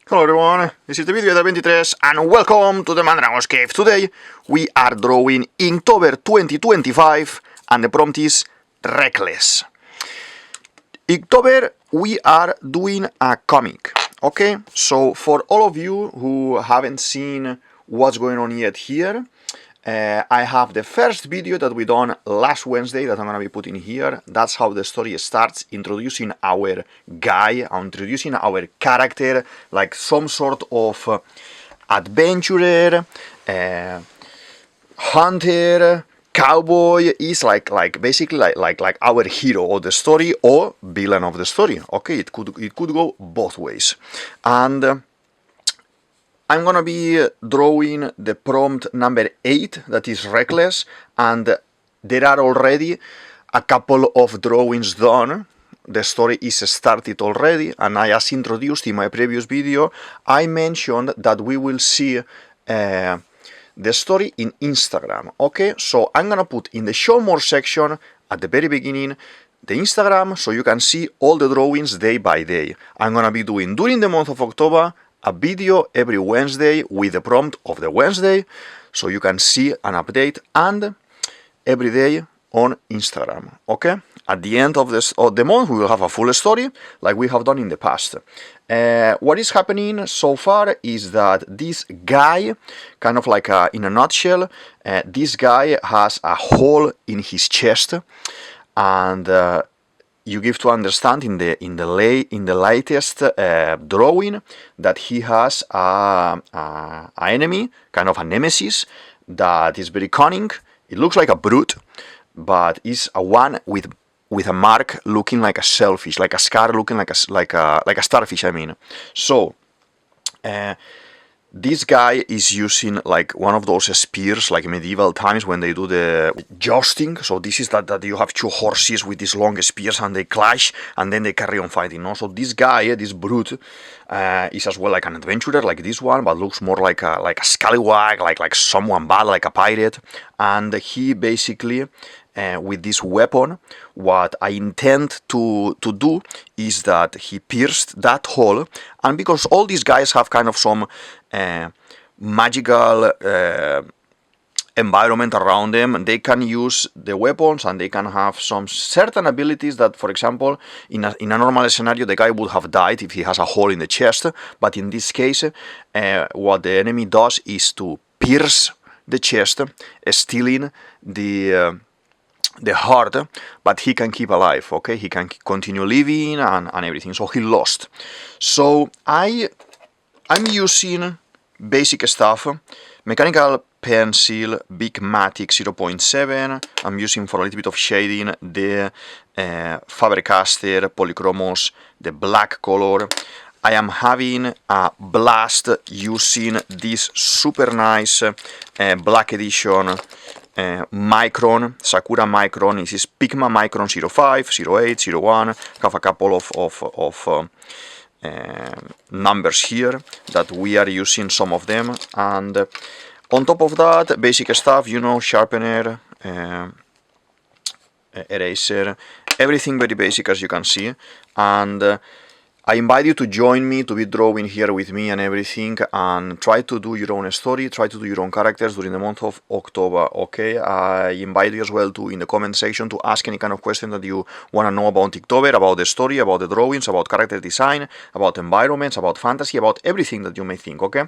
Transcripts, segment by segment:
Hello everyone, this is DavidViadel23 and welcome to the Mandragon's Cave. Today we are drawing Inktober2025 and the prompt is Reckless. Inktober, we are doing a comic, okay? So for all of you who haven't seen what's going on yet here, I have the first video that we done last Wednesday that I'm gonna be putting here. That's how the story starts, introducing our guy, introducing our character, like some sort of adventurer, hunter, cowboy. Is basically like our hero of the story or villain of the story. Okay, it could go both ways, and I'm gonna be drawing the prompt number 8, that is Reckless, and there are already a couple of drawings done. The story is started already, and I, as introduced in my previous video, I mentioned that we will see the story in Instagram. Okay, so I'm gonna put in the show more section at the very beginning the Instagram, so you can see all the drawings day by day. I'm gonna be doing during the month of October a video every Wednesday with the prompt of the Wednesday, so you can see an update, and every day on Instagram. Okay, at the end of the month we will have a full story like we have done in the past. What is happening so far is that this guy, kind of like in a nutshell, this guy has a hole in his chest, and you give to understand in the latest drawing that he has a enemy, kind of a nemesis, that is very cunning. It looks like a brute, but is a one with a mark looking like a shellfish, like a scar looking like a starfish. I mean, so this guy is using like one of those spears, like medieval times when they do the jousting. So this is that you have two horses with these long spears and they clash and then they carry on fighting. No? So this guy, this brute, is as well like an adventurer like this one, but looks more like a scallywag, like someone bad, like a pirate. And he basically, with this weapon, what I intend to do is that he pierced that hole, and because all these guys have kind of some magical environment around them, they can use the weapons and they can have some certain abilities that, for example, in a normal scenario the guy would have died if he has a hole in the chest, but in this case what the enemy does is to pierce the chest, stealing the heart, but he can keep alive. Okay, he can continue living and everything. So he lost. So I'm using basic stuff: mechanical pencil, Big Matic 0.7. I'm using for a little bit of shading the Faber-Castell Polychromos, the black color. I am having a blast using this super nice black edition Micron, Sakura Micron. This is Pigma Micron 05, 08, 01. Have a couple of numbers here that we are using, some of them, and on top of that, basic stuff, you know, sharpener, eraser, everything very basic as you can see. And I invite you to join me, to be drawing here with me and everything, and try to do your own story, try to do your own characters during the month of October, okay? I invite you as well to, in the comment section, to ask any kind of question that you want to know about Inktober, about the story, about the drawings, about character design, about environments, about fantasy, about everything that you may think, okay?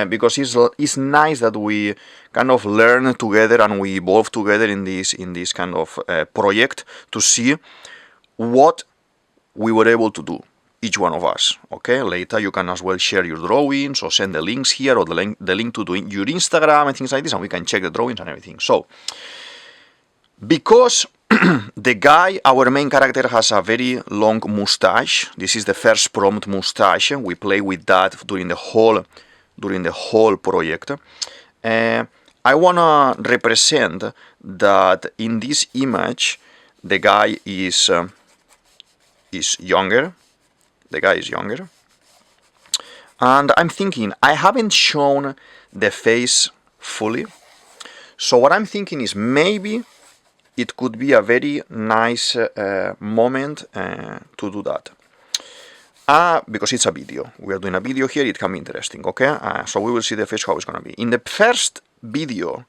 Because it's nice that we kind of learn together and we evolve together in this kind of project to see what we were able to do, each one of us. Okay, later you can as well share your drawings or send the links here or the link to your Instagram and things like this, and we can check the drawings and everything. So because the guy, our main character, has a very long mustache, this is the first prompt mustache, we play with that during the whole project. I wanna represent that in this image the guy is younger. The guy is younger, and I'm thinking I haven't shown the face fully, so what I'm thinking is maybe it could be a very nice moment to do that. Because it's a video. We are doing a video here, it can be interesting, okay? So we will see the face how it's gonna be. In the first video,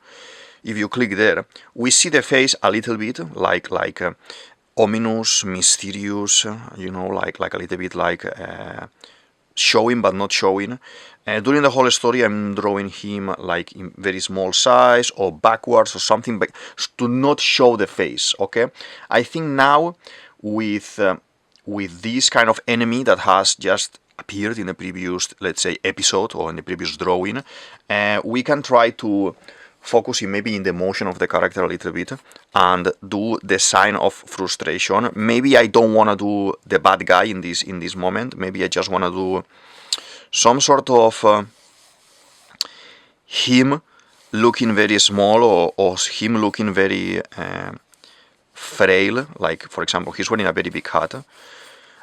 if you click there, we see the face a little bit like ominous, mysterious, you know, like a little bit like showing but not showing. During the whole story, I'm drawing him like in very small size or backwards or something, but to not show the face, okay? I think now with this kind of enemy that has just appeared in the previous, let's say, episode or in the previous drawing, we can try to focus maybe in the emotion of the character a little bit and do the sign of frustration. Maybe I don't want to do the bad guy in this moment. Maybe I just want to do some sort of him looking very small or him looking very frail. Like, for example, he's wearing a very big hat.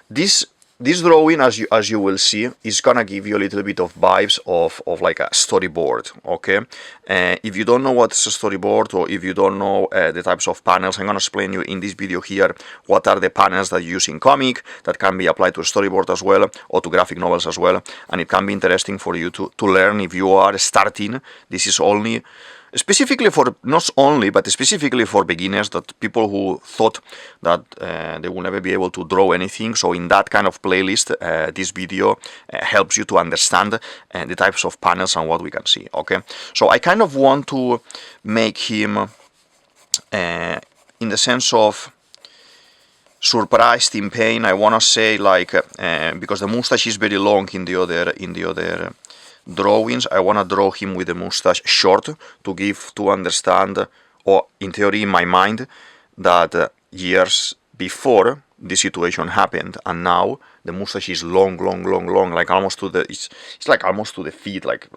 This drawing, as you will see, is gonna give you a little bit of vibes of like a storyboard, okay? If you don't know what's a storyboard, or if you don't know the types of panels, I'm gonna explain you in this video here what are the panels that you use in comic that can be applied to a storyboard as well, or to graphic novels as well, and it can be interesting for you to learn if you are starting. This is only specifically for, not only, but specifically for beginners, that people who thought that they will never be able to draw anything. So in that kind of playlist, this video helps you to understand the types of panels and what we can see, okay? So I kind of want to make him in the sense of surprised, in pain. I want to say like, because the mustache is very long in the other drawings, I want to draw him with the mustache short to understand, or in theory in my mind, that years before this situation happened, and now the mustache is long, like almost to the it's like almost to the feet, like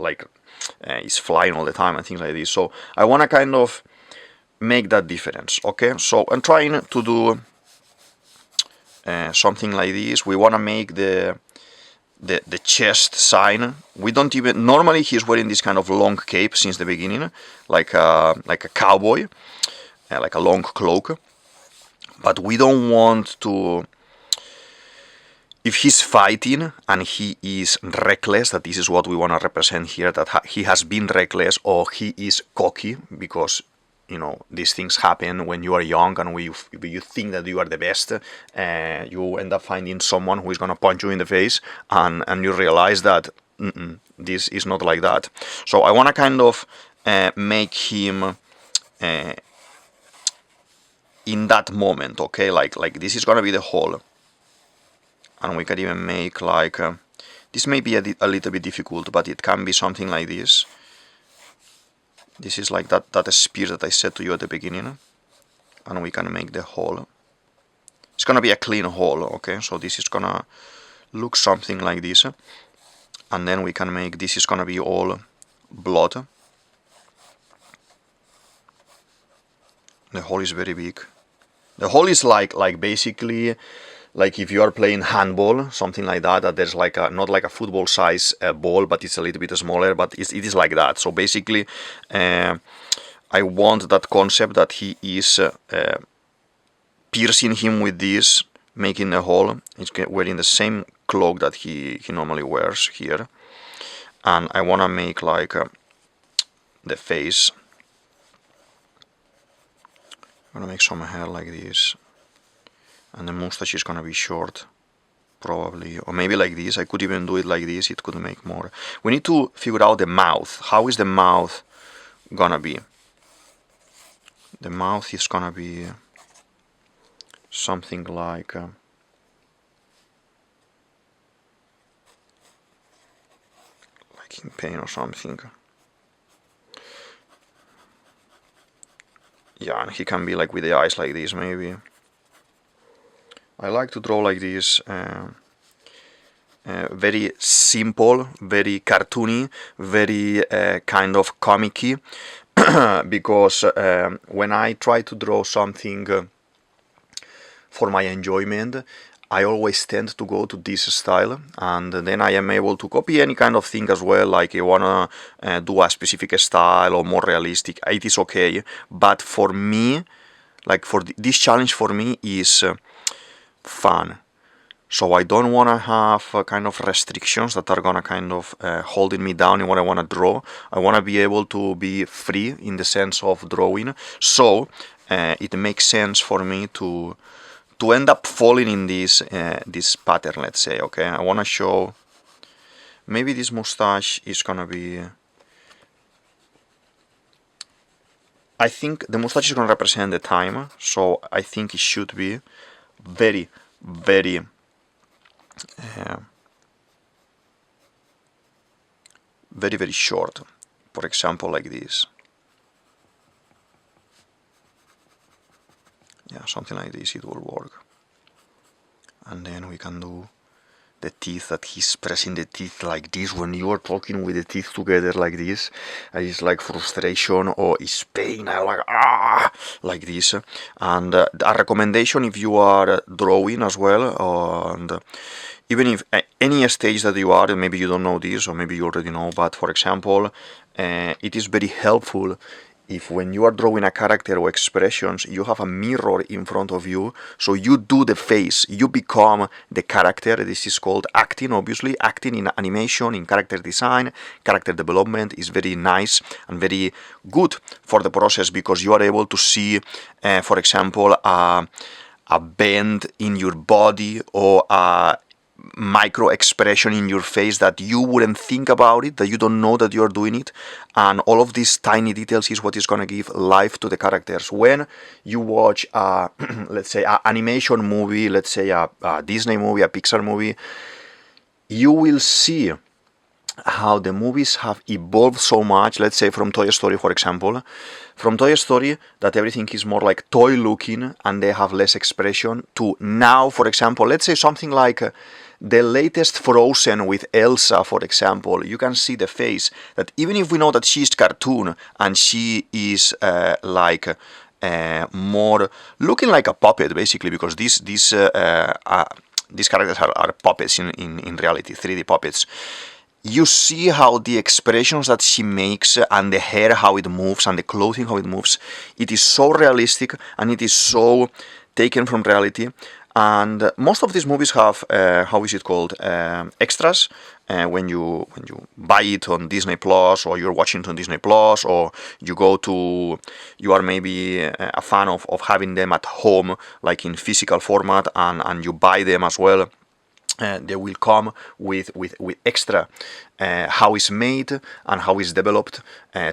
it's flying all the time and things like this. So I want to kind of make that difference, okay? So I'm trying to do something like this. We want to make the chest sign. We don't even, normally he's wearing this kind of long cape since the beginning, like a cowboy, like a long cloak. But we don't want to, if he's fighting and he is reckless, that this is what we want to represent here, that he has been reckless or he is cocky, because you know, these things happen when you are young and you think that you are the best. You end up finding someone who is going to punch you in the face, and you realize that this is not like that. So I want to kind of make him in that moment, okay? Like this is going to be the whole. And we can even make like, this may be a little bit difficult, but it can be something like this. This is like that spear that I said to you at the beginning, and we can make the hole. It's gonna be a clean hole, okay? So this is gonna look something like this, and then we can make, this is gonna be all blood. The hole is very big. The hole is like basically like if you are playing handball, something like that, that there's like a, not like a football size ball, but it's a little bit smaller, but it is like that. So basically, I want that concept that he is piercing him with this, making a hole. He's wearing the same cloak that he normally wears here. And I want to make like the face. I'm going to make some hair like this. And the mustache is gonna be short, probably, or maybe like this. I could even do it like this, it could make more. We need to figure out the mouth. How is the mouth gonna be? The mouth is gonna be something like in pain or something. Yeah, and he can be like with the eyes like this, maybe. I like to draw like this, very simple, very cartoony, very kind of comic-y, because when I try to draw something for my enjoyment, I always tend to go to this style, and then I am able to copy any kind of thing as well. Like I wanna do a specific style or more realistic, it is okay. But for me, like for this challenge for me is fun. So I don't want to have kind of restrictions that are gonna kind of holding me down in what I want to draw. I want to be able to be free in the sense of drawing. So it makes sense for me to end up falling in this pattern, let's say. Okay, I want to show, maybe this mustache is gonna be, I think the mustache is gonna represent the time, so I think it should be very, very very, very short. For example, like this. Yeah, something like this, it will work. And then we can do the teeth, that he's pressing the teeth like this. When you are talking with the teeth together like this, it's like frustration or it's pain, like this. And a recommendation, if you are drawing as well, and even if any stage that you are, maybe you don't know this, or maybe you already know, but for example, it is very helpful if when you are drawing a character or expressions, you have a mirror in front of you, so you do the face, you become the character. This is called acting, obviously. Acting in animation, in character design, character development is very nice and very good for the process, because you are able to see, for example, a bend in your body or a micro expression in your face that you wouldn't think about it, that you don't know that you're doing it, and all of these tiny details is what is going to give life to the characters. When you watch let's say an animation movie, let's say a Disney movie, a Pixar movie, you will see how the movies have evolved so much. Let's say from Toy Story, for example, from Toy Story, that everything is more like toy looking and they have less expression, to now, for example, let's say something like the latest Frozen with Elsa, for example. You can see the face, that even if we know that she's cartoon and she is more looking like a puppet, basically, because these characters are puppets in reality, 3D puppets. You see how the expressions that she makes, and the hair how it moves, and the clothing how it moves, it is so realistic and it is so taken from reality. And most of these movies have how is it called, extras, when you buy it on Disney Plus, or you're watching it on Disney Plus, or you are maybe a fan of having them at home, like in physical format, and you buy them as well. They will come with extra how it's made and how it's developed,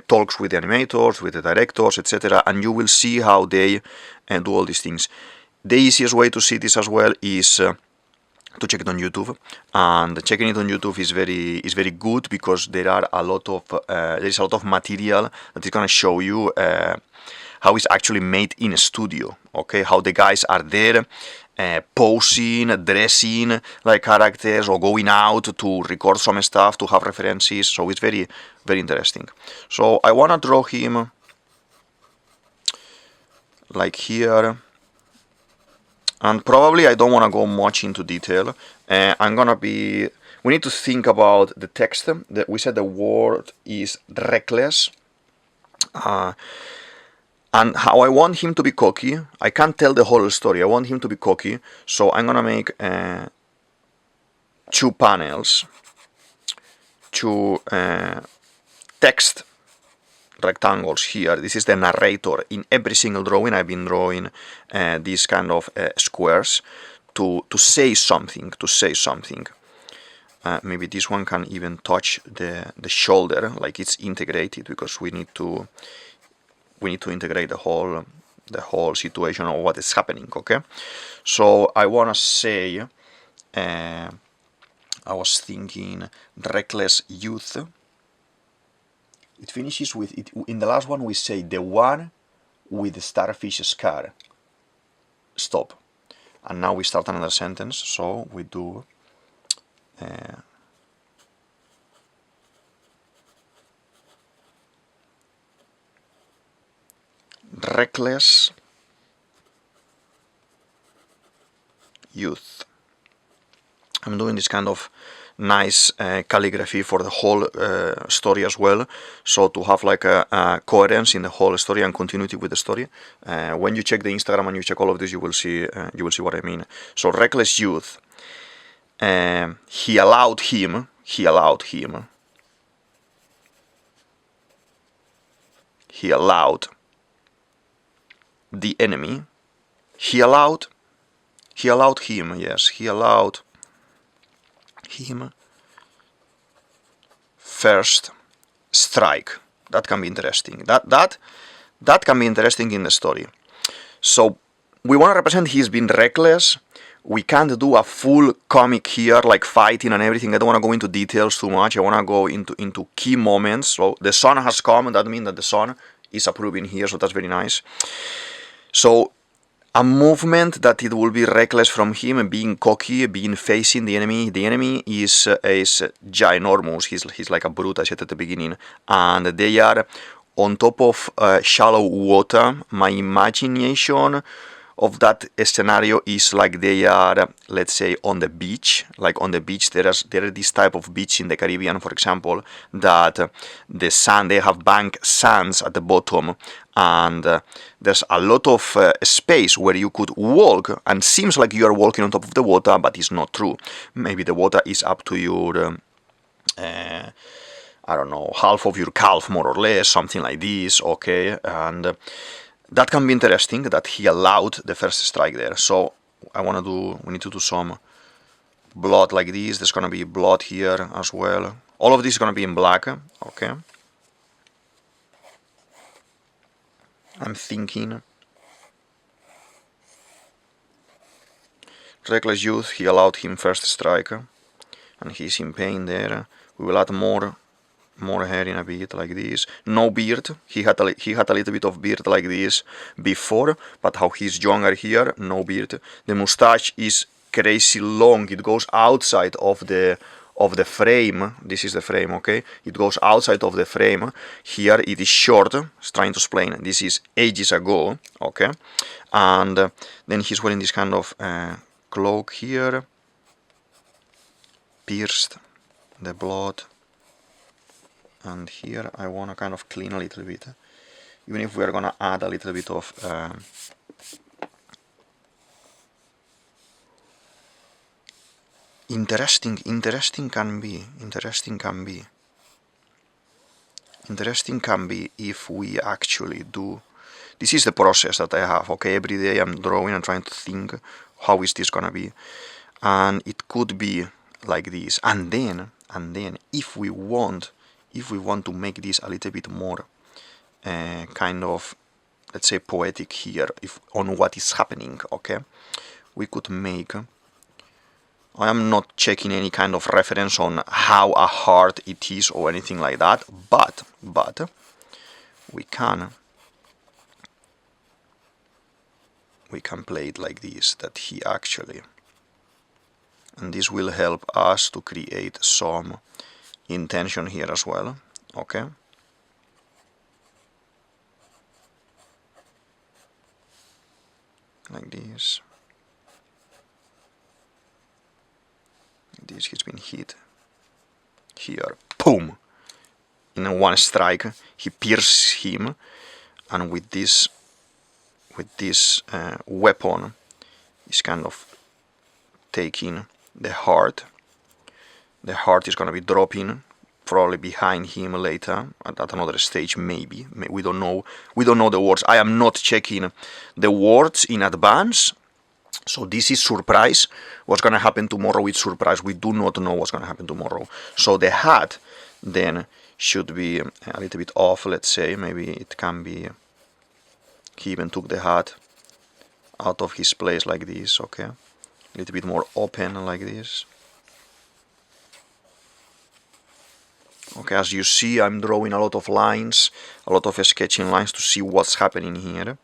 talks with the animators, with the directors, etc. And you will see how they do all these things. The easiest way to see this as well is to check it on YouTube, and checking it on YouTube is very good, because there is a lot of material that is going to show you how it's actually made in a studio. Okay, how the guys are there, posing, dressing like characters, or going out to record some stuff, to have references. So it's very, very interesting. So I want to draw him like here, and probably I don't want to go much into detail. We need to think about the text. We said the word is reckless. And how I want him to be cocky, I can't tell the whole story. I want him to be cocky, so I'm gonna make 2 panels, 2 text rectangles here. This is the narrator. In every single drawing, I've been drawing these kind of squares to say something. Maybe this one can even touch the shoulder, like it's integrated, because we need to integrate the whole situation of what is happening. Okay, so I want to say, I was thinking reckless youth. It finishes with it. In the last one we say the one with the starfish scar. Stop. And now we start another sentence. So we do reckless youth. I'm doing this kind of nice calligraphy for the whole story as well, so to have like a coherence in the whole story and continuity with the story. When you check the Instagram and you check all of this, you will see what I mean. So reckless youth. he allowed him the enemy, he allowed him first strike. That can be interesting. That can be interesting in the story. So we want to represent he's been reckless. We can't do a full comic here, like fighting and everything. I don't want to go into details too much. I want to go into key moments. So the sun has come. That means that the sun is approving here, so that's very nice. So a movement that it will be reckless from him, being cocky, being facing the enemy. The enemy is ginormous. He's like a brute, I said at the beginning. And they are on top of shallow water. My imagination of that scenario is like they are, let's say, on the beach. Like on the beach, there are this type of beach in the Caribbean, for example, that the sand, they have bank sands at the bottom, and there's a lot of space where you could walk, and seems like you are walking on top of the water, but it's not true. Maybe the water is up to your I don't know, half of your calf, more or less, something like this, okay? And that can be interesting, that he allowed the first strike there. So we need to do some blood like this. There's gonna be blood here as well. All of this is gonna be in black, okay? I'm thinking. Reckless youth, he allowed him first strike, and he's in pain there. We will add more hair in a bit like this. No beard. He had a little bit of beard like this before, but how he's younger here, no beard. The mustache is crazy long. It goes outside of the frame. This is the frame, okay? It goes outside of the frame. Here it is short. It's trying to explain. This is ages ago, okay? And then he's wearing this kind of cloak here, pierced, the blood. And here I want to kind of clean a little bit, even if we are going to add a little bit of interesting can be if we actually do. This is the process that I have, okay? Every day I'm drawing and trying to think, how is this gonna be? And it could be like this, and then if we want to make this a little bit more kind of, let's say, poetic here, on what is happening, okay, we could make, I am not checking any kind of reference on how a heart it is or anything like that, but we can play it like this, that he actually, and this will help us to create some intention here as well, okay? Like this. This has been hit here, boom! In one strike, he pierces him, and with this weapon, is kind of taking the heart. The heart is gonna be dropping probably behind him later at another stage, maybe. We don't know the words. I am not checking the words in advance. So this is surprise. What's gonna happen tomorrow is surprise. We do not know what's gonna happen tomorrow. So the hat then should be a little bit off, let's say. Maybe it can be, he even took the hat out of his place like this, okay? A little bit more open like this. Okay, as you see, I'm drawing a lot of lines, a lot of sketching lines to see what's happening here.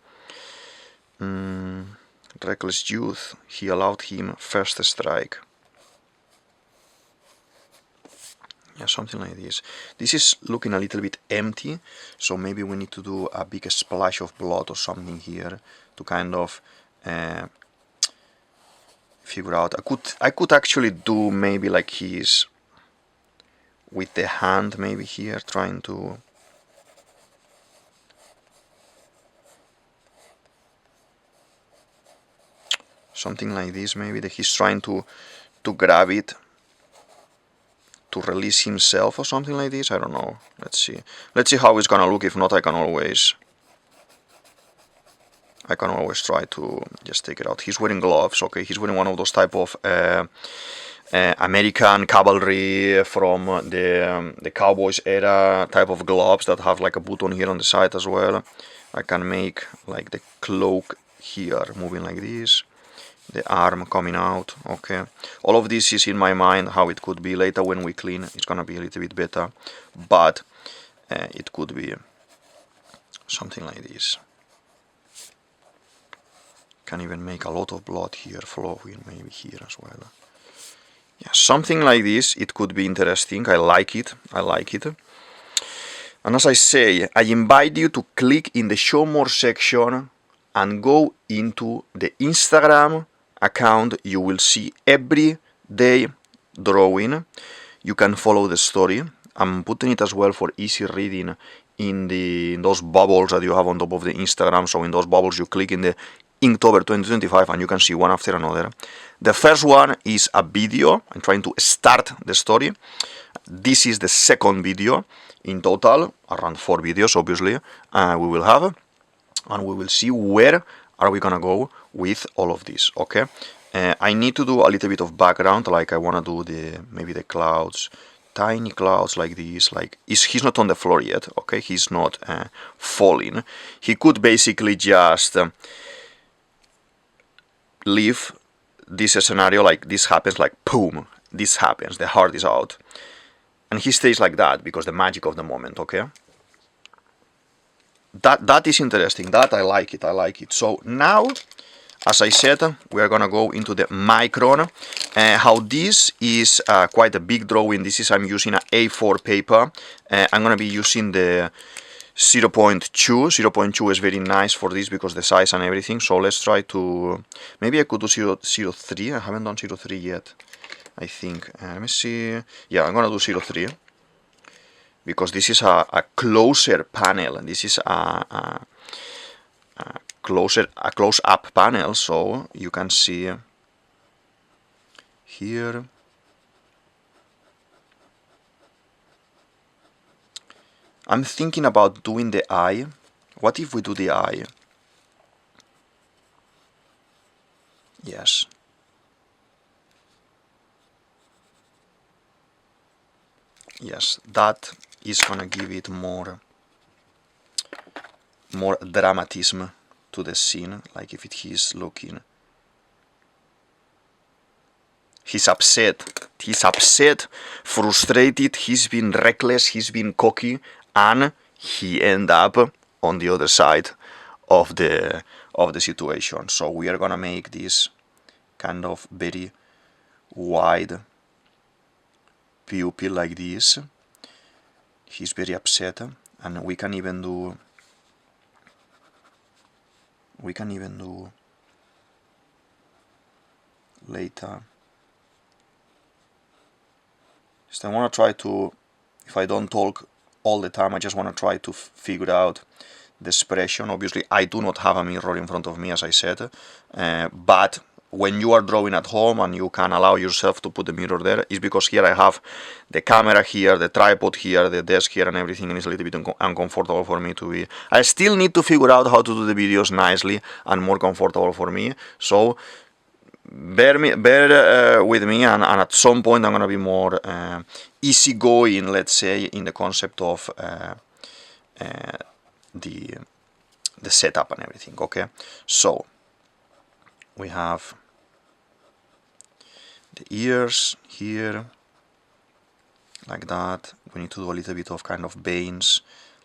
Reckless youth, he allowed him first strike. Yeah, something like this. This is looking a little bit empty, so maybe we need to do a big splash of blood or something here to kind of figure out. I could actually do maybe like he's with the hand maybe here trying to something like this, maybe that he's trying to to grab it, to release himself or something like this. I don't know. Let's see how it's gonna look. If not, I can always try to just take it out. He's wearing gloves. Okay, he's wearing one of those type of American cavalry from the Cowboys era type of gloves that have like a button here on the side as well. I can make like the cloak here moving like this, the arm coming out. Okay, all of this is in my mind how it could be. Later when we clean, it's gonna be a little bit better, but it could be something like this. Can even make a lot of blood here flowing, maybe here as well. Yeah, something like this. It could be interesting. I like it. And as I say, I invite you to click in the show more section and go into the Instagram account. You will see every day drawing. You can follow the story. I'm putting it as well for easy reading in those bubbles that you have on top of the Instagram. So in those bubbles you click in the Inktober2025 and you can see one after another. The first one is a video. I'm trying to start the story. This is the second video. In total, around 4 videos obviously we will have, and we will see where are we gonna go with all of this. Okay, I need to do a little bit of background, like I wanna do maybe the clouds, tiny clouds like this. Like he's not on the floor yet. Okay, he's not falling. He could basically just leave this scenario like this happens, like boom, this happens, the heart is out, and he stays like that because the magic of the moment. Okay, that is interesting. That I like it. So now, as I said, we are gonna go into the micron. How this is quite a big drawing. I'm using an A4 paper. I'm gonna be using the 0.2. 0.2 is very nice for this because the size and everything. So let's try to, maybe I could do 0.03. I haven't done 0.3 yet, I think. Let me see. Yeah, I'm gonna do 0.3 because this is a closer panel. This is a close-up panel, so you can see here. I'm thinking about doing the eye. What if we do the eye? Yes. Yes, that is gonna give it more dramatism to the scene. Like if he's looking, he's upset, frustrated, he's been reckless, he's been cocky, and he end up on the other side of the situation. So we are gonna make this kind of very wide pupil like this. He's very upset, and we can even do later. So I want to try to, if I don't talk all the time, I just want to try to figure out the expression. Obviously I do not have a mirror in front of me, as I said, but when you are drawing at home and you can allow yourself to put the mirror there, is because here I have the camera here, the tripod here, the desk here and everything, and it's a little bit uncomfortable for me to be. I still need to figure out how to do the videos nicely and more comfortable for me, so bear with me, and at some point I'm gonna be more easygoing, let's say, in the concept of the setup and everything. Okay, so we have the ears here like that. We need to do a little bit of kind of veins,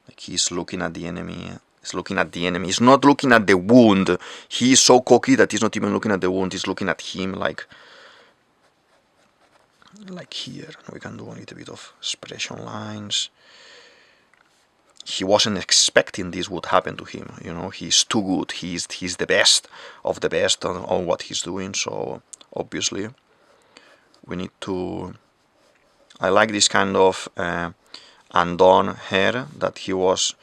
like he's looking at the enemy. He's looking at the enemy. He's not looking at the wound. He's so cocky that he's not even looking at the wound. He's looking at him like here. We can do a little bit of expression lines. He wasn't expecting this would happen to him. You know, he's too good. He's the best of the best on what he's doing. So obviously we need to. I like this kind of undone hair that he was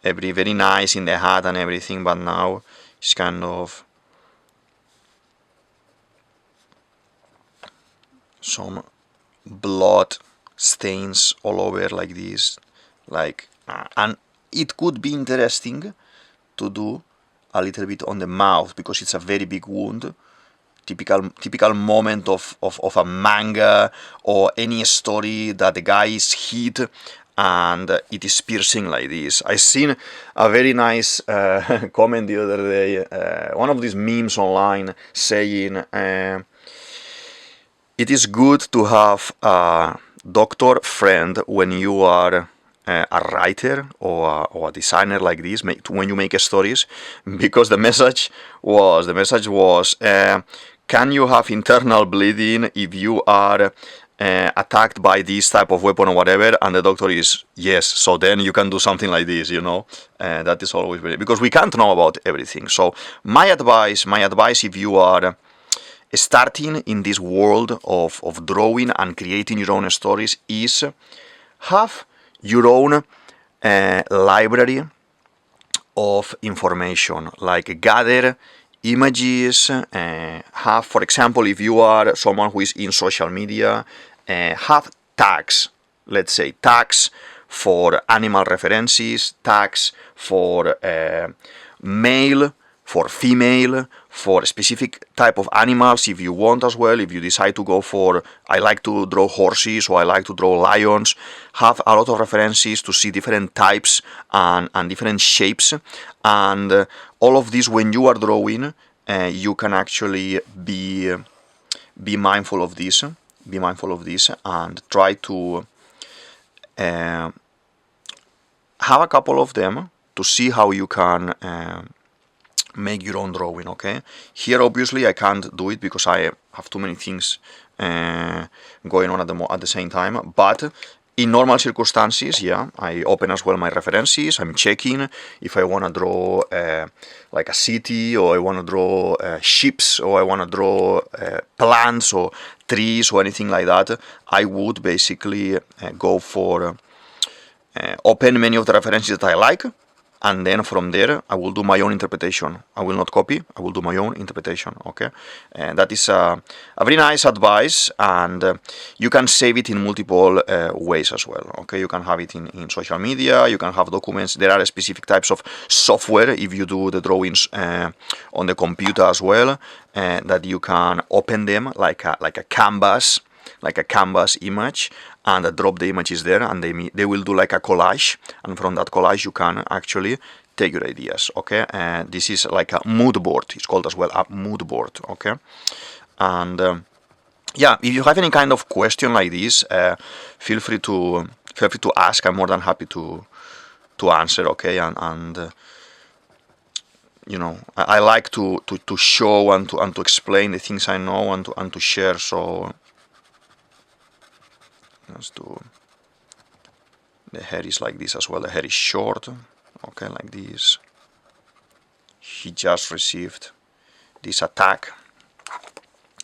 very nice in the hat and everything, but now it's kind of some blood stains all over like this, like and it could be interesting to do a little bit on the mouth because it's a very big wound. Typical moment of a manga or any story that the guy is hit and it is piercing like this. I seen a very nice comment the other day, one of these memes online saying it is good to have a doctor friend when you are a writer or a designer like this, when you make stories, because the message was can you have internal bleeding if you are attacked by this type of weapon or whatever? And the doctor is yes, so then you can do something like this, you know. That is always very, because we can't know about everything. So my advice if you are starting in this world of drawing and creating your own stories is have your own library of information, like gather images, have, for example, if you are someone who is in social media, have tags, let's say tags for animal references, tags for male, for female, for specific type of animals if you want as well. If you decide to go for, I like to draw horses or I like to draw lions, have a lot of references to see different types and different shapes. And all of this, when you are drawing, you can actually be mindful of this. Be mindful of this and try to have a couple of them to see how you can make your own drawing. Okay, here obviously I can't do it because I have too many things going on at the same time, but in normal circumstances, yeah, I open as well my references. I'm checking if I want to draw like a city, or I want to draw ships, or I want to draw plants or trees or anything like that. I would basically go for open many of the references that I like, and then from there I will do my own interpretation. I will not copy, I will do my own interpretation. Okay, and that is a very nice advice, and you can save it in multiple ways as well. Okay, you can have it in social media, you can have documents. There are specific types of software if you do the drawings on the computer as well, that you can open them like a canvas, like a canvas image, and drop the images there, and they will do like a collage, and from that collage you can actually take your ideas. Okay, and this is like a mood board. It's called as well a mood board. Okay, and yeah, if you have any kind of question like this, feel free to ask. I'm more than happy to answer. Okay, and you know, I like to show and to explain the things I know and to share. So let's do, the hair is like this as well. The hair is short. Okay, like this. He just received this attack.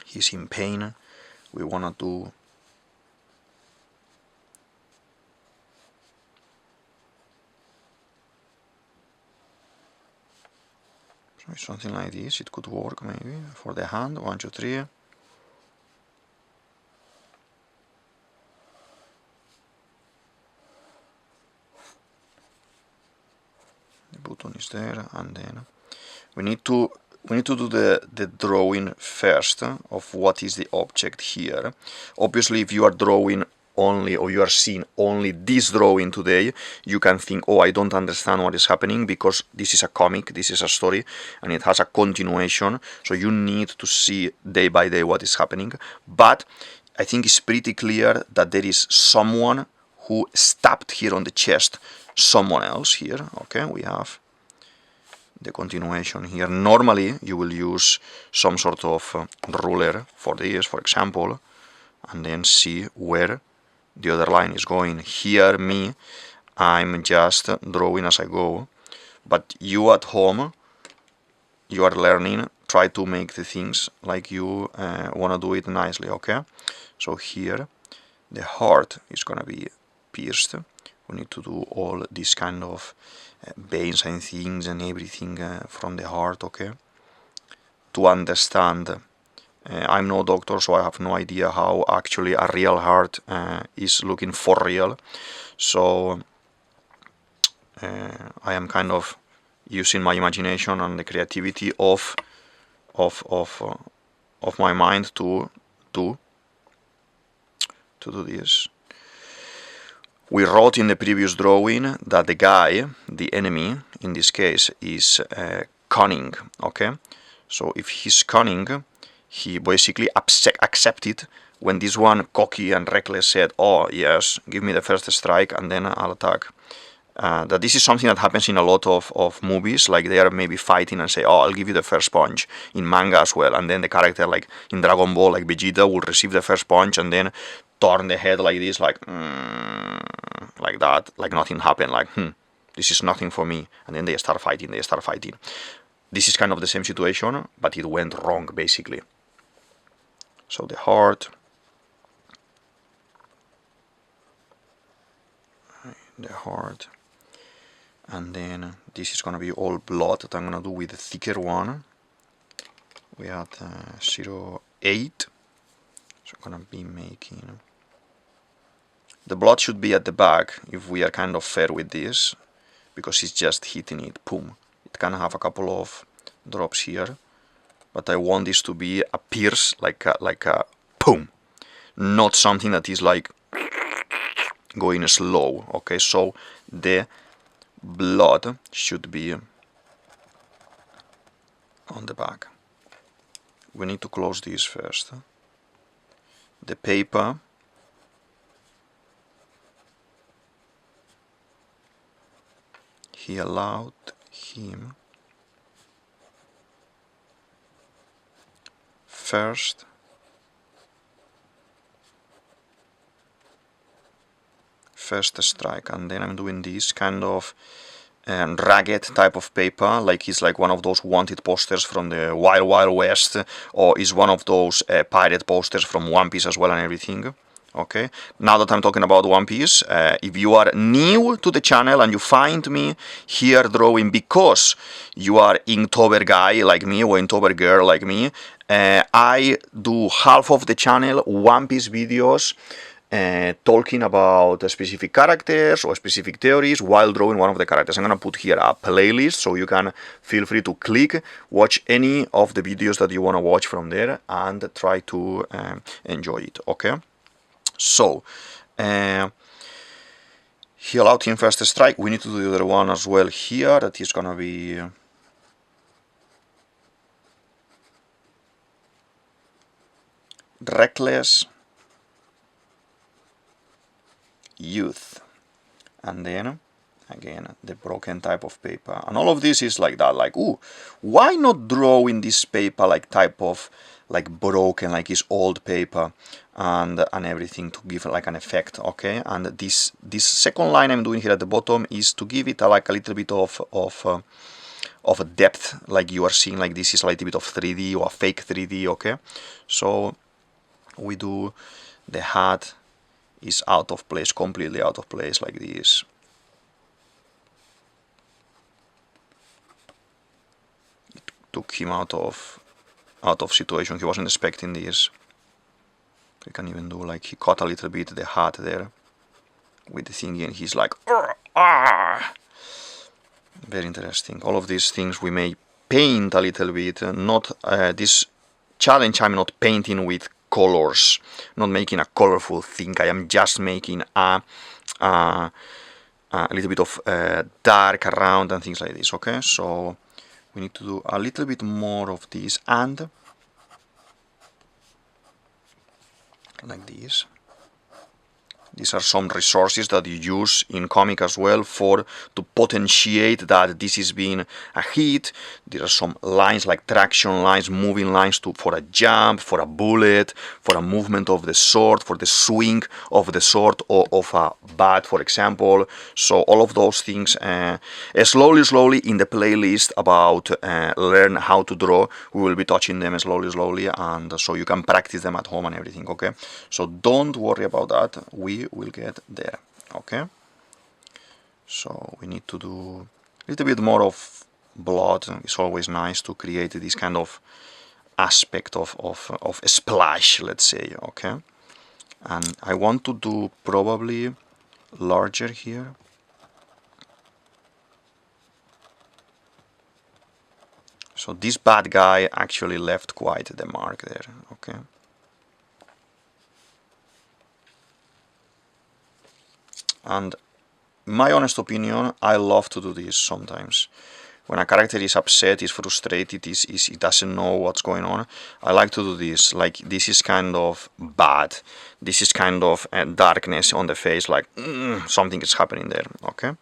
He's in pain. We wanna do something like this. It could work maybe for the hand. 1, 2, 3. Button is there, and then we need to do the drawing first of what is the object here. Obviously, if you are drawing only, or you are seeing only this drawing today, you can think, oh, I don't understand what is happening, because this is a comic, this is a story, and it has a continuation, so you need to see day by day what is happening. But I think it's pretty clear that there is someone who stabbed here on the chest someone else here. Okay, we have the continuation here. Normally you will use some sort of ruler for this, for example, and then see where the other line is going. Here I'm just drawing as I go, but you at home, you are learning, try to make the things like you want to do it nicely. Okay, so here the heart is gonna be pierced. We need to do all this kind of veins and things and everything from the heart, okay? To understand I'm no doctor, so I have no idea how actually a real heart is looking for real. So I am kind of using my imagination and the creativity of my mind to do this. We wrote in the previous drawing that the guy, the enemy, in this case, is cunning, okay? So if he's cunning, he basically accepted when this one cocky and reckless said, oh yes, give me the first strike and then I'll attack. That this is something that happens in a lot of movies, like they are maybe fighting and say, oh, I'll give you the first punch, in manga as well, and then the character, like in Dragon Ball, like Vegeta, will receive the first punch and then turn the head like this, like that, like nothing happened, like, this is nothing for me, and then they start fighting. This is kind of the same situation, but it went wrong, basically. So the heart, and then this is gonna be all blood that I'm gonna do with the thicker one. We had 0.8, so I'm gonna be making, the blood should be at the back if we are kind of fair with this, because it's just hitting it, boom. It can have a couple of drops here, but I want this to be a pierce, like a boom, not something that is like going slow, okay? So the blood should be on the back. We need to close this first. The paper, he allowed him first strike, and then I'm doing this kind of ragged type of paper, like it's like one of those wanted posters from the Wild Wild West, or is one of those pirate posters from One Piece as well and everything. Okay, now that I'm talking about One Piece, if you are new to the channel and you find me here drawing because you are Inktober guy like me or Inktober girl like me, I do half of the channel One Piece videos talking about specific characters or specific theories while drawing one of the characters. I'm gonna put here a playlist, so you can feel free to click, watch any of the videos that you wanna watch from there, and try to enjoy it, okay? So, he allowed him first strike. We need to do the other one as well here, that is gonna be reckless youth, and then again the broken type of paper, and all of this is like that, like, ooh, why not draw in this paper like type of like broken, like it's old paper, and everything, to give like an effect, okay? And this second line I'm doing here at the bottom is to give it like a little bit of a depth, like you are seeing, like this is a little bit of 3D or a fake 3D, okay? So we do the hat is out of place, completely out of place, like this. It took him out of situation. He wasn't expecting this. We can even do like he caught a little bit the hat there with the thingy, and he's like, very interesting. All of these things we may paint a little bit. Not this challenge. I'm not painting with colors, not making a colorful thing. I am just making a little bit of dark around and things like this, okay? So we need to do a little bit more of this, and like this. These are some resources that you use in comic as well to potentiate that this is being a hit. There are some lines like traction lines, moving lines for a jump, for a bullet, for a movement of the sword, for the swing of the sword or of a bat, for example. So all of those things, slowly in the playlist about learn how to draw, we will be touching them slowly, and so you can practice them at home and everything, okay? So don't worry about that. We will get there, okay? So we need to do a little bit more of blood. It's always nice to create this kind of aspect of a splash, let's say, okay? And I want to do probably larger here. So this bad guy actually left quite the mark there, okay? And my honest opinion, I love to do this sometimes. When a character is upset, is frustrated, he doesn't know what's going on, I like to do this. Like, this is kind of bad. This is kind of darkness on the face, like something is happening there, okay?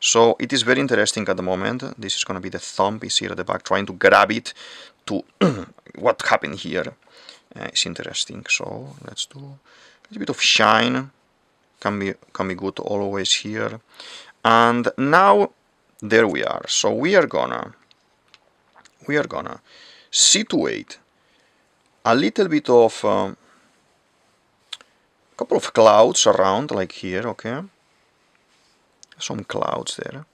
So it is very interesting at the moment. This is going to be the thumb is here at the back, trying to grab it to what happened here. It's interesting. So let's do a little bit of shine. Can be good always here. And now there we are. So we are gonna situate a little bit of a couple of clouds around, like here, okay? Some clouds there.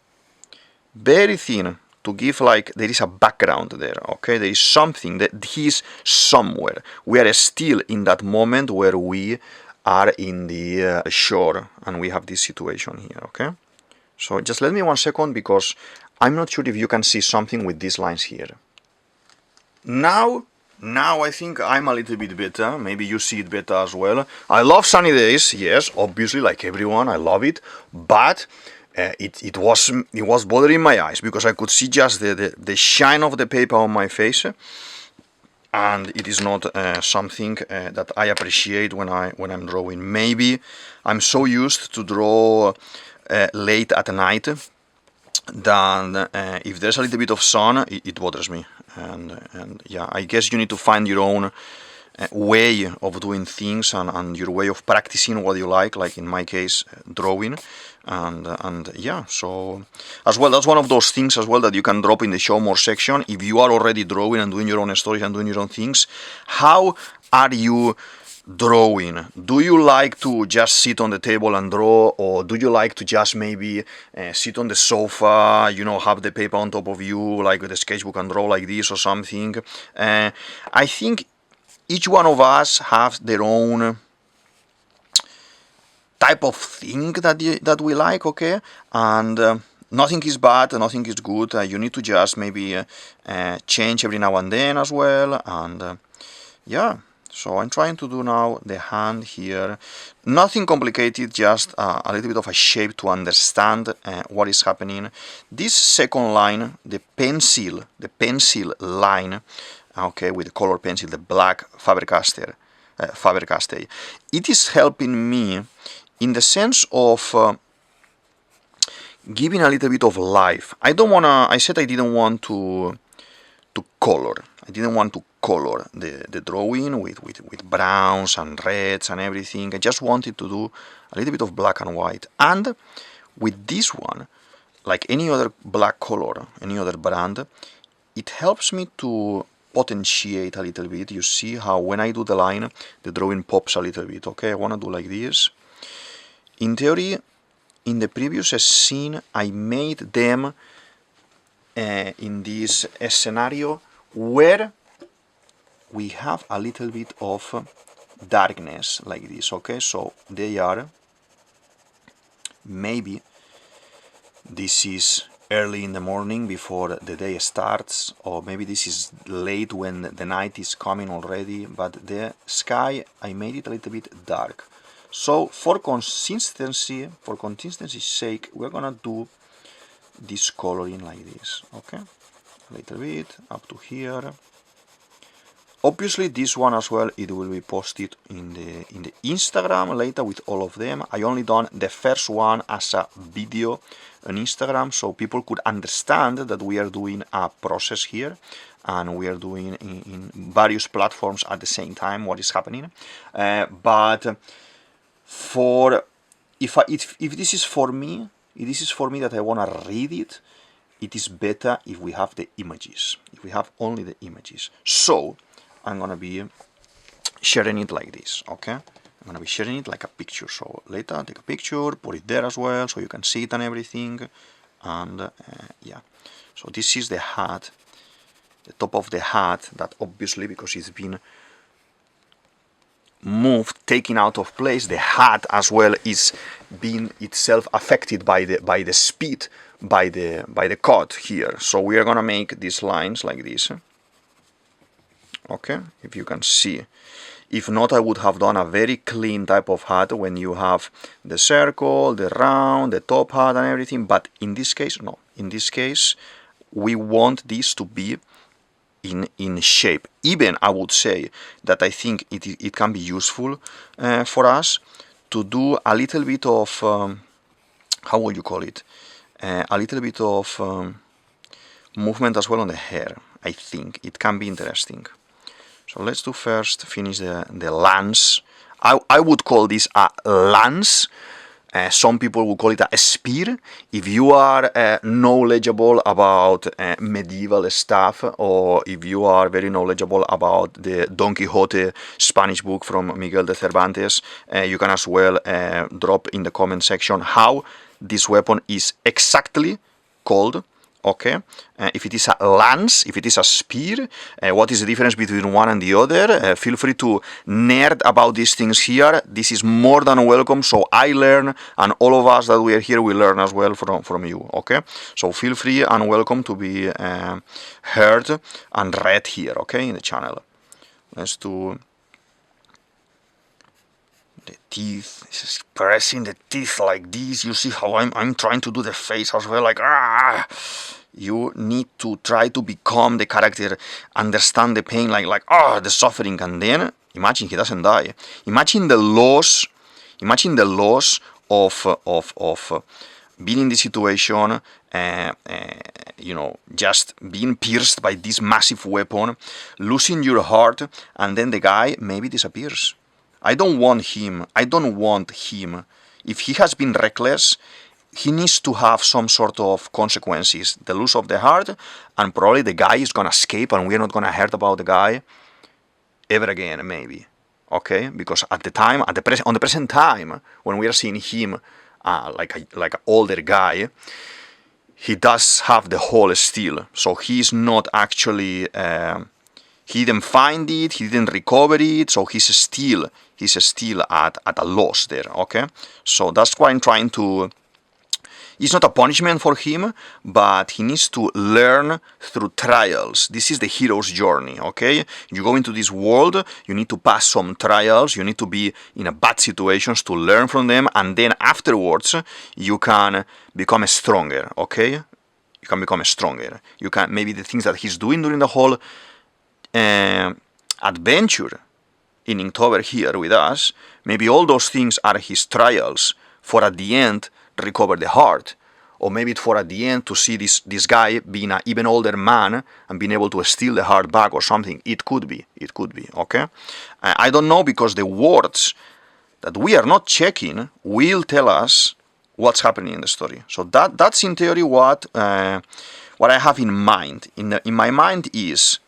Very thin to give like there is a background there, okay? There is something that he's somewhere. We are still in that moment where we are in the shore and we have this situation here, okay? So just let me 1 second because I'm not sure if you can see something with these lines here. Now I think I'm a little bit better. Maybe you see it better as well. I love sunny days, yes, obviously, like everyone, I love it. But it was bothering my eyes because I could see just the shine of the paper on my face. And it is not something that I appreciate when I'm drawing. Maybe I'm so used to draw late at night that if there's a little bit of sun, it bothers me. And yeah, I guess you need to find your own way of doing things and your way of practicing what you like in my case, drawing. And yeah, so as well, that's one of those things as well that you can drop in the show more section. If you are already drawing and doing your own stories and doing your own things, how are you drawing? Do you like to just sit on the table and draw, or do you like to just maybe sit on the sofa, you know, have the paper on top of you, like with a sketchbook, and draw like this or something? I think each one of us have their own type of thing that we like, okay? And nothing is bad, nothing is good. You need to just maybe change every now and then as well. And yeah, so I'm trying to do now the hand here. Nothing complicated, just a little bit of a shape to understand what is happening. This second line, the pencil line, okay, with the color pencil, the black Faber-Castell, it is helping me in the sense of giving a little bit of life. I said I didn't want to color. I didn't want to color the drawing with browns and reds and everything. I just wanted to do a little bit of black and white. And with this one, like any other black color, any other brand, it helps me to potentiate a little bit. You see how when I do the line, the drawing pops a little bit. Okay, I want to do like this. In theory, in the previous scene, I made them in this scenario where we have a little bit of darkness like this, okay? So they are, maybe this is early in the morning before the day starts, or maybe this is late when the night is coming already, but the sky, I made it a little bit dark. So for consistency's sake, we're gonna do this coloring like this, okay? A little bit up to here. Obviously this one as well, it will be posted in the Instagram later with all of them. I only done the first one as a video on Instagram, so people could understand that we are doing a process here and we are doing in various platforms at the same time what is happening. But for if this is for me, if this is for me that I want to read it, it is better if we have the images, if we have only the images. So I'm gonna be sharing it like this, okay? I'm gonna be sharing it like a picture. So later take a picture, put it there as well, so you can see it and everything. And yeah, so this is the hat the top of the hat, that obviously because it's been moved, taken out of place, the hat as well is being itself affected by the speed, by the cut here. So we are gonna make these lines like this. Okay, if you can see. If not, I would have done a very clean type of hat when you have the circle, the round, the top hat and everything, but in this case, no. In this case, we want this to be in shape. Even I would say that I think it can be useful for us to do a little bit of, how would you call it? A little bit of movement as well on the hair. I think it can be interesting. So let's do first, finish the lance. I would call this a lance. Some people would call it a spear. If you are knowledgeable about medieval stuff, or if you are very knowledgeable about the Don Quixote Spanish book from Miguel de Cervantes, you can as well drop in the comment section how this weapon is exactly called. Okay, if it is a lance, if it is a spear, what is the difference between one and the other? Feel free to nerd about these things here. This is more than welcome, so I learn, and all of us that we are here, we learn as well from you, okay? So feel free and welcome to be heard and read here, okay, in the channel. Let's do the teeth, just pressing the teeth like this. You see how I'm trying to do the face as well, like you need to try to become the character, understand the pain, like the suffering, and then imagine he doesn't die. Imagine the loss of being in this situation, you know, just being pierced by this massive weapon, losing your heart, and then the guy maybe disappears. I don't want him. If he has been reckless, he needs to have some sort of consequences. The loss of the heart, and probably the guy is gonna escape, and we're not gonna hear about the guy ever again, maybe. Okay, because at the time, on the present time, when we are seeing him like an older guy, he does have the whole steel, so he's not actually. He didn't find it, he didn't recover it, so he's still at a loss there, okay? So that's why I'm trying to... It's not a punishment for him, but he needs to learn through trials. This is the hero's journey, okay? You go into this world, you need to pass some trials, you need to be in a bad situations to learn from them, and then afterwards you can become stronger, okay? You can become stronger. You can, maybe the things that he's doing during the whole adventure in Inktober here with us, maybe all those things are his trials for at the end recover the heart, or maybe for at the end to see this guy being an even older man and being able to steal the heart back or something. It could be, okay? I don't know, because the words that we are not checking will tell us what's happening in the story. So that's in theory what I have in mind. In my mind is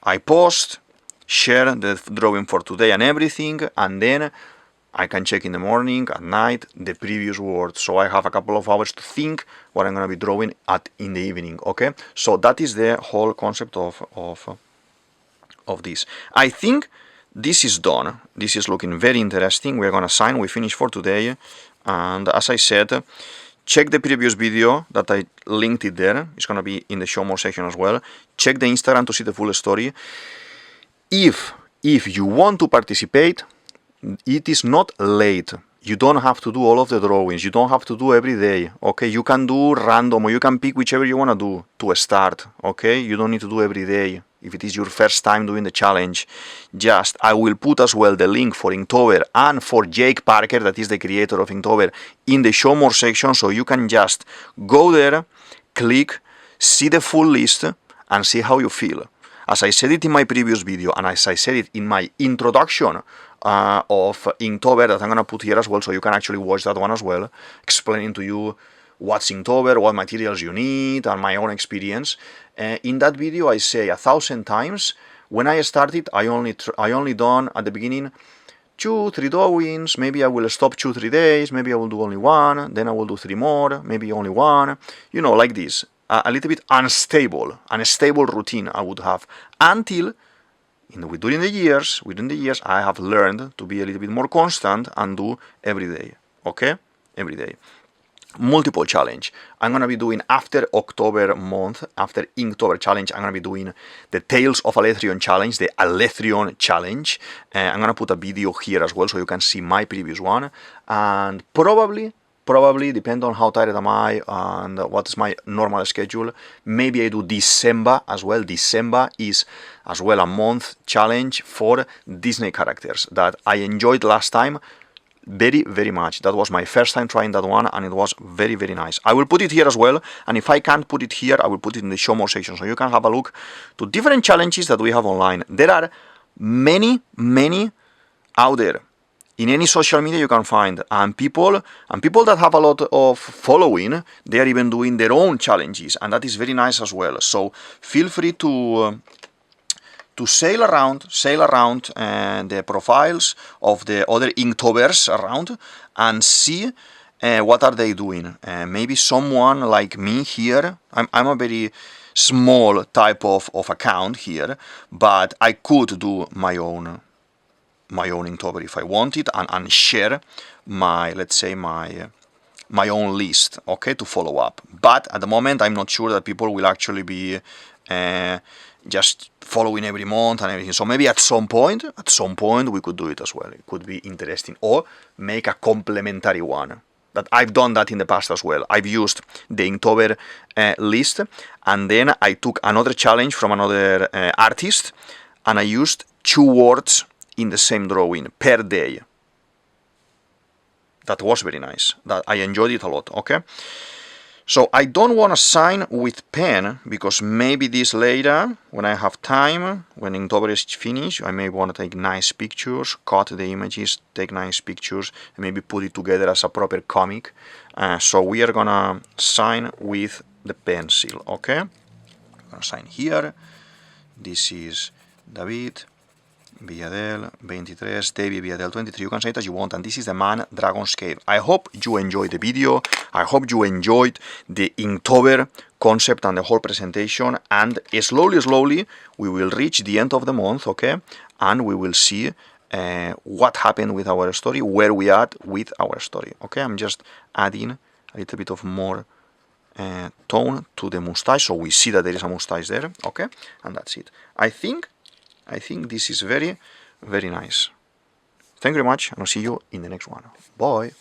I post, share the drawing for today and everything, and then I can check in the morning, at night, the previous words. So I have a couple of hours to think what I'm going to be drawing in the evening, okay? So that is the whole concept of this. I think this is done. This is looking very interesting. We're going to sign. We finish for today. And as I said, check the previous video that I linked it there. It's going to be in the show more section as well. Check the Instagram to see the full story. If you want to participate, it is not late. You don't have to do all of the drawings. You don't have to do every day, okay? You can do random, or you can pick whichever you want to do to start, okay? You don't need to do every day. If it is your first time doing the challenge, I will put as well the link for Inktober and for Jake Parker, that is the creator of Inktober, in the show more section, so you can just go there, click, see the full list, and see how you feel. As I said it in my previous video, and as I said it in my introduction of Inktober that I'm going to put here as well, so you can actually watch that one as well, explaining to you what's Inktober, what materials you need, and my own experience. In that video I say 1,000 times, when I started, I only done at the beginning 2-3 drawings, maybe I will stop 2-3 days, maybe I will do only one, then I will do 3 more, maybe only one, you know, like this. a little bit unstable routine I would have, until within the years I have learned to be a little bit more constant and do every day. Okay, every day. Multiple challenge. I'm gonna be doing after October month, after Inktober challenge, I'm gonna be doing the Tales of Alethrion challenge, the Alethrion challenge. I'm gonna put a video here as well so you can see my previous one, and probably depend on how tired am I and what is my normal schedule, maybe I do DISember as well. DISember is as well a month challenge for Disney characters that I enjoyed last time very much. That was my first time trying that one, and it was very nice. I will put it here as well, and if I can't put it here, I will put it in the show more section so you can have a look to different challenges that we have online. There are many out there in any social media you can find, and people that have a lot of following, they are even doing their own challenges, and that is very nice as well. So feel free to sail around the profiles of the other Inktobers around and see what are they doing. Maybe someone like me here, I'm a very small type of account here, but I could do my own Inktober if I wanted, and share my, let's say, my own list, okay, to follow up. But at the moment I'm not sure that people will actually be just following every month and everything. So maybe at some point we could do it as well. It could be interesting, or make a complementary one. That I've done that in the past as well. I've used the Inktober list, and then I took another challenge from another artist, and I used 2 words in the same drawing per day. That was very nice. That I enjoyed it a lot. Okay. So I don't want to sign with pen, because maybe this later, when I have time, when Inktober is finished, I may want to take nice pictures, cut the images, take nice pictures, and maybe put it together as a proper comic. So we are gonna sign with the pencil, okay? I'm gonna sign here. This is DavidViadel23, DavidViadel23, you can say it as you want, and this is the Man Dragon's Cave. I hope you enjoyed the video, I hope you enjoyed the Inktober concept and the whole presentation, and slowly we will reach the end of the month, okay, and we will see what happened with our story, where we are with our story, okay. I'm just adding a little bit of more tone to the mustache, so we see that there is a mustache there, okay, and that's it. I think this is very nice. Thank you very much, and I'll see you in the next one. Bye.